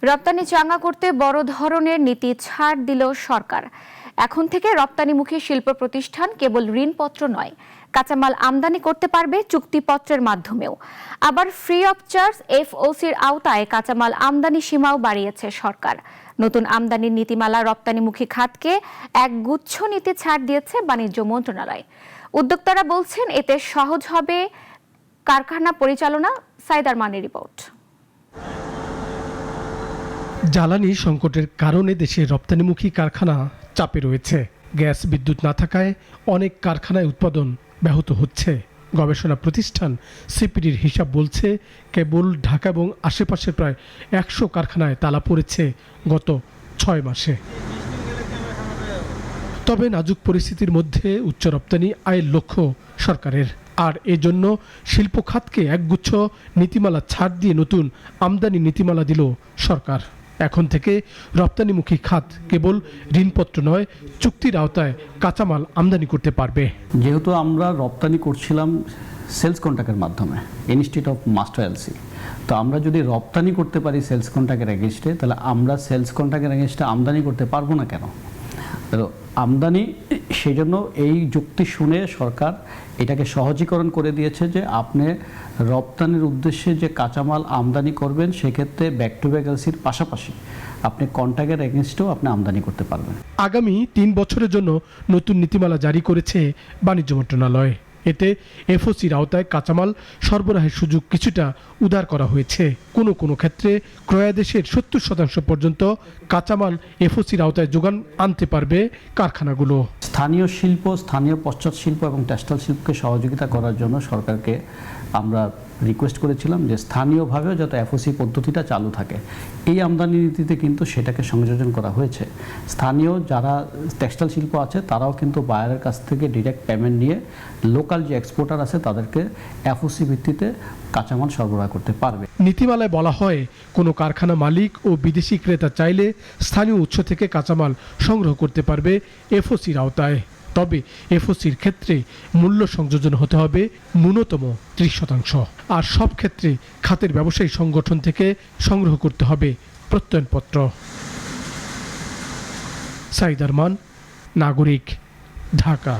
রপ্তানি চাঙ্গা করতে বড় ধরনের নীতি ছাড় দিল সরকার। এখন থেকে রপ্তানিমুখী শিল্প প্রতিষ্ঠান কেবল ঋণপত্র নয়, কাঁচামাল আমদানি করতে পারবে চুক্তিপত্রের মাধ্যমেও। আবার ফ্রি অফ চার্জ এফওসির আওতায় কাঁচামাল আমদানি সীমাও বাড়িয়েছে সরকার। নতুন আমদানির নীতিমালা রপ্তানিমুখী খাতকে এক গুচ্ছ নীতি ছাড় দিয়েছে বাণিজ্য মন্ত্রণালয়। উদ্যোক্তারা বলছেন এতে সহজ হবে কারখানা পরিচালনা। সাইদার মানের রিপোর্ট। জ্বালানি সংকটের কারণে দেশের রপ্তানিমুখী কারখানা চাপে রয়েছে। গ্যাস বিদ্যুৎ না থাকায় অনেক কারখানায় উৎপাদন ব্যাহত হচ্ছে। গবেষণা প্রতিষ্ঠান সিপিডির হিসাব বলছে কেবল ঢাকা এবং আশেপাশে প্রায় 100 কারখানায় তালা পড়েছে গত 6 মাসে। তবে নাজুক পরিস্থিতির মধ্যে উচ্চ রপ্তানি আয়ের লক্ষ্য সরকারের, আর এজন্য শিল্প খাতকে একগুচ্ছ নীতিমালা ছাড় দিয়ে নতুন আমদানি নীতিমালা দিল সরকার। এখন থেকে রপ্তানিমুখী খাত কেবল ঋণপত্র নয়, চুক্তির আওতায় কাঁচামাল আমদানি করতে পারবে। যেহেতু আমরা রপ্তানি করছিলাম সেলস কন্ট্রাক্টের মাধ্যমে ইনস্টিটিউট অফ মাস্টার এলসি, তো আমরা যদি রপ্তানি করতে পারি সেলস কন্ট্রাক্টের এগেনস্টে, তাহলে আমরা সেলস কন্ট্রাক্টের এগেনস্টে আমদানি করতে পারবো না কেন? তো আমদানি, সেই জন্য এই যুক্তি শুনে সরকার এটাকে সহজীকরণ করে দিয়েছে যে আপনি রপ্তানির উদ্দেশ্যে যে কাঁচামাল আমদানি করবেন সেক্ষেত্রে ব্যাক টু ব্যাক এলসির পাশাপাশি আপনি কন্ট্রাক্টের এগেনস্টেও আপনি আমদানি করতে পারবেন। আগামী 3 বছরের জন্য নতুন নীতিমালা জারি করেছে বাণিজ্য মন্ত্রণালয়। এতে এফওসির আওতায় কাঁচামাল সরবরাহের সুযোগ কিছুটা উদার করা হয়েছে। কোনো কোনো ক্ষেত্রে ক্রয়াদেশের 70% পর্যন্ত কাঁচামাল এফওসির আওতায় যোগান আনতে পারবে কারখানাগুলো। স্থানীয় শিল্প, স্থানীয় পশ্চাৎ শিল্প এবং টেক্সটাইল শিল্পকে সহযোগিতা করার জন্য সরকারকে আমরা রিকোয়েস্ট করেছিলাম যে স্থানীয়ভাবেও যাতে এফওসি পদ্ধতিটা চালু থাকে। এই আমদানি নীতিতে কিন্তু সেটাকে সংযোজন করা হয়েছে। স্থানীয় যারা টেক্সটাইল শিল্প আছে তারাও কিন্তু বায়ারের কাছ থেকে ডিরেক্ট পেমেন্ট নিয়ে লোকাল যে এক্সপোর্টার আছে তাদেরকে এফওসি ভিত্তিতে কাঁচামাল সরবরাহ করতে পারবে। নীতিমালায় বলা হয় কোনো কারখানা মালিক ও বিদেশি ক্রেতা চাইলে স্থানীয় উৎস থেকে কাঁচামাল সংগ্রহ করতে পারবে এফওসির আওতায়। তবে এফওসির ক্ষেত্রে মূল্য সংযোজন হতে হবে ন্যূনতম 30%, আর সব ক্ষেত্রে খাতের ব্যবসায়ী সংগঠন থেকে সংগ্রহ করতে হবে প্রত্যয়নপত্র। সাইদার মান, নাগরিক, ঢাকা।